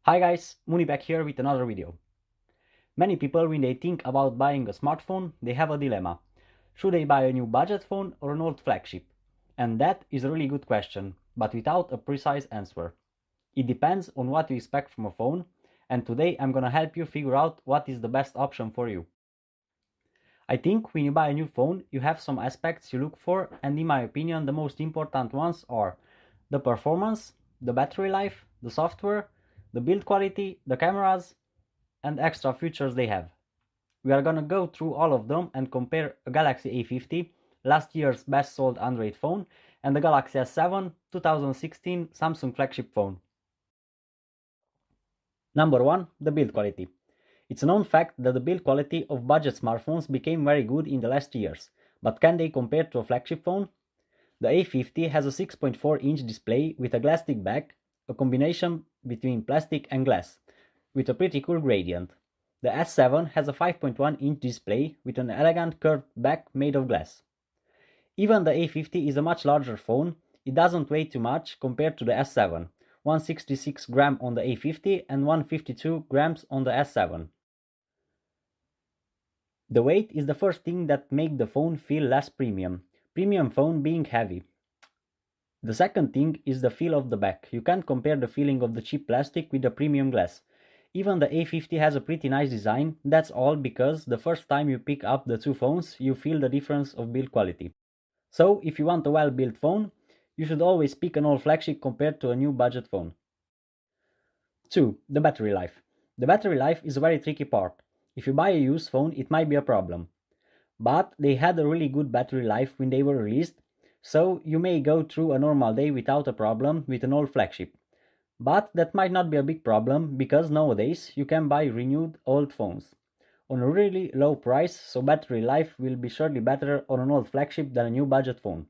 Hi guys, Munii back here with another video. Many people, when they think about buying a smartphone, they have a dilemma. Should they buy a new budget phone or an old flagship? And that is a really good question, but without a precise answer. It depends on what you expect from a phone, and today I'm gonna help you figure out what is the best option for you. I think when you buy a new phone, you have some aspects you look for, and in my opinion, the most important ones are the performance, the battery life, the software, the build quality, the cameras, and extra features they have. We are gonna go through all of them and compare a Galaxy A50, last year's best sold Android phone, and the Galaxy S7 2016 Samsung flagship phone. Number 1. The build quality. It's a known fact that the build quality of budget smartphones became very good in the last years, but can they compare to a flagship phone? The A50 has a 6.4-inch display with a glass thick back, a combination between plastic and glass, with a pretty cool gradient. The S7 has a 5.1-inch display with an elegant curved back made of glass. Even the A50 is a much larger phone, it doesn't weigh too much compared to the S7, 166 grams on the A50 and 152 grams on the S7. The weight is the first thing that makes the phone feel less premium phone being heavy. The second thing is the feel of the back. You can't compare the feeling of the cheap plastic with the premium glass. Even the A50 has a pretty nice design, that's all because the first time you pick up the two phones, you feel the difference of build quality. So, if you want a well-built phone, you should always pick an old flagship compared to a new budget phone. 2. The battery life. The battery life is a very tricky part. If you buy a used phone, it might be a problem. But they had a really good battery life when they were released, so you may go through a normal day without a problem with an old flagship. But that might not be a big problem because nowadays you can buy renewed old phones on a really low price, so battery life will be surely better on an old flagship than a new budget phone.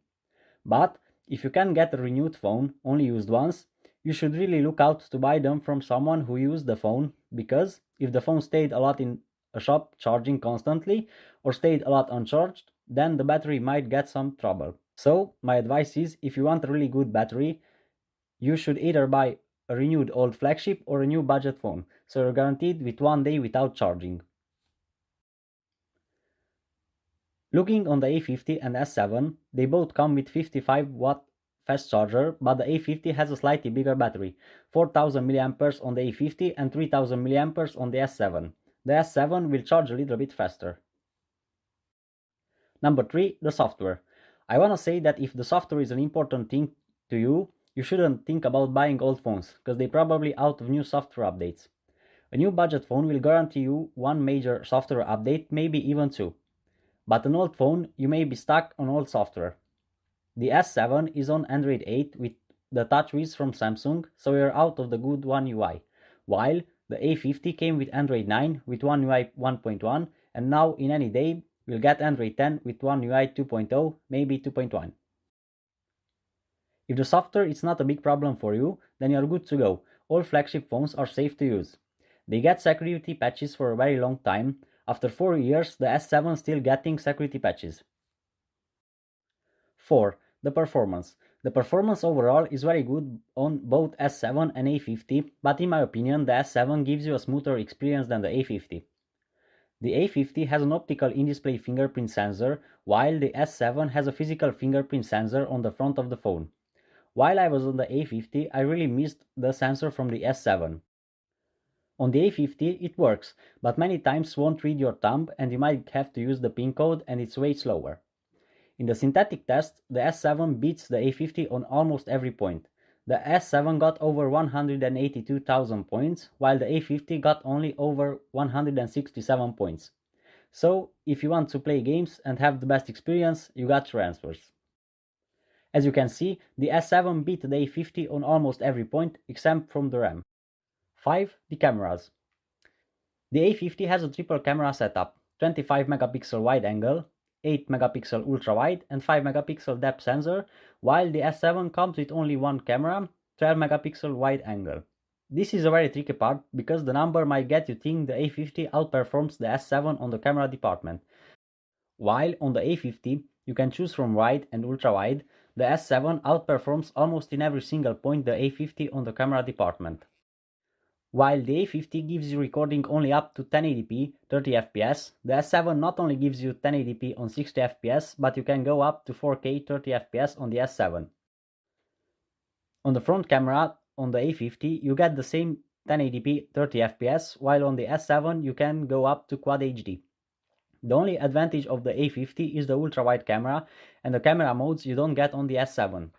But if you can get a renewed phone, only used once, you should really look out to buy them from someone who used the phone, because if the phone stayed a lot in a shop charging constantly or stayed a lot uncharged, then the battery might get some trouble. So my advice is, if you want a really good battery, you should either buy a renewed old flagship or a new budget phone, so you're guaranteed with 1 day without charging. Looking on the A50 and S7, they both come with 55-watt fast charger, but the A50 has a slightly bigger battery, 4000 mAh on the A50 and 3000 mAh on the S7. The S7 will charge a little bit faster. Number 3. The software. I wanna say that if the software is an important thing to you, you shouldn't think about buying old phones, because they're probably out of new software updates. A new budget phone will guarantee you one major software update, maybe even two. But an old phone, you may be stuck on old software. The S7 is on Android 8 with the TouchWiz from Samsung, so you're out of the good One UI, while the A50 came with Android 9 with One UI 1.1, and now in any day we'll get Android 10 with One UI 2.0, maybe 2.1. If the software is not a big problem for you, then you're good to go. All flagship phones are safe to use. They get security patches for a very long time. After 4 years, the S7 still getting security patches. 4. The performance. The performance overall is very good on both S7 and A50, but in my opinion the S7 gives you a smoother experience than the A50. The A50 has an optical in-display fingerprint sensor, while the S7 has a physical fingerprint sensor on the front of the phone. While I was on the A50, I really missed the sensor from the S7. On the A50 it works, but many times won't read your thumb and you might have to use the PIN code and it's way slower. In the synthetic test, the S7 beats the A50 on almost every point. The S7 got over 182,000 points, while the A50 got only over 167 points. So, if you want to play games and have the best experience, you got your answers. As you can see, the S7 beat the A50 on almost every point except from the RAM. 5. The cameras. The A50 has a triple camera setup, 25 megapixel wide angle, 8 megapixel ultra wide and 5 megapixel depth sensor, while the S7 comes with only one camera, 12 megapixel wide angle. This is a very tricky part because the number might get you think the A50 outperforms the S7 on the camera department. While on the A50 you can choose from wide and ultra wide, the S7 outperforms almost in every single point the A50 on the camera department. While the A50 gives you recording only up to 1080p 30fps, the S7 not only gives you 1080p on 60fps, but you can go up to 4K 30fps on the S7. On the front camera on the A50 you get the same 1080p 30fps, while on the S7 you can go up to Quad HD. The only advantage of the A50 is the ultra-wide camera and the camera modes you don't get on the S7.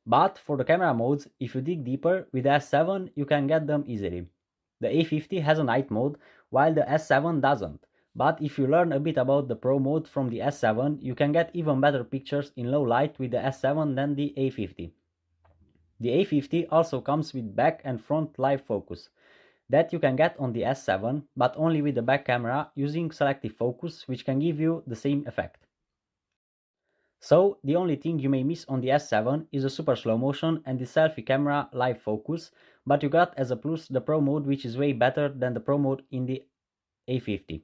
But for the camera modes, if you dig deeper, with the S7 you can get them easily. The A50 has a night mode, while the S7 doesn't. But if you learn a bit about the Pro mode from the S7, you can get even better pictures in low light with the S7 than the A50. The A50 also comes with back and front live focus. That you can get on the S7, but only with the back camera using selective focus, which can give you the same effect. So, the only thing you may miss on the S7 is the super slow motion and the selfie camera live focus, but you got as a plus the Pro mode, which is way better than the Pro mode in the A50.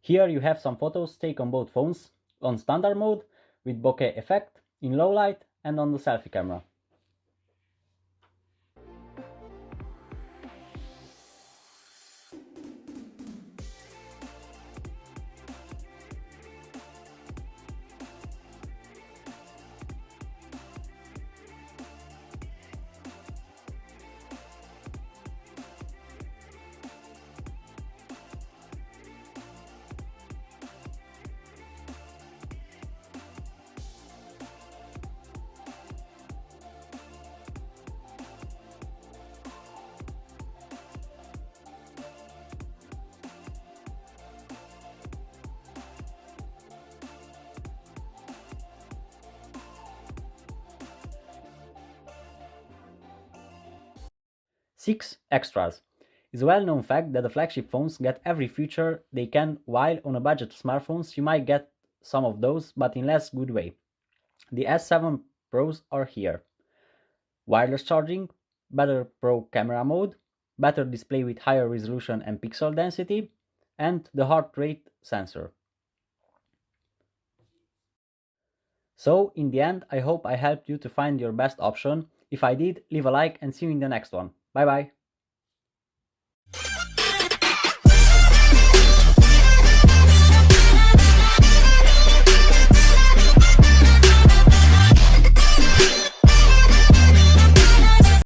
Here you have some photos taken on both phones, on standard mode, with bokeh effect, in low light, and on the selfie camera. Six extras. It's a well-known fact that the flagship phones get every feature they can, while on a budget smartphones you might get some of those, but in less good way. The S7 Pros are here. Wireless charging, better Pro camera mode, better display with higher resolution and pixel density, and the heart rate sensor. So, in the end, I hope I helped you to find your best option. If I did, leave a like and see you in the next one. Bye bye!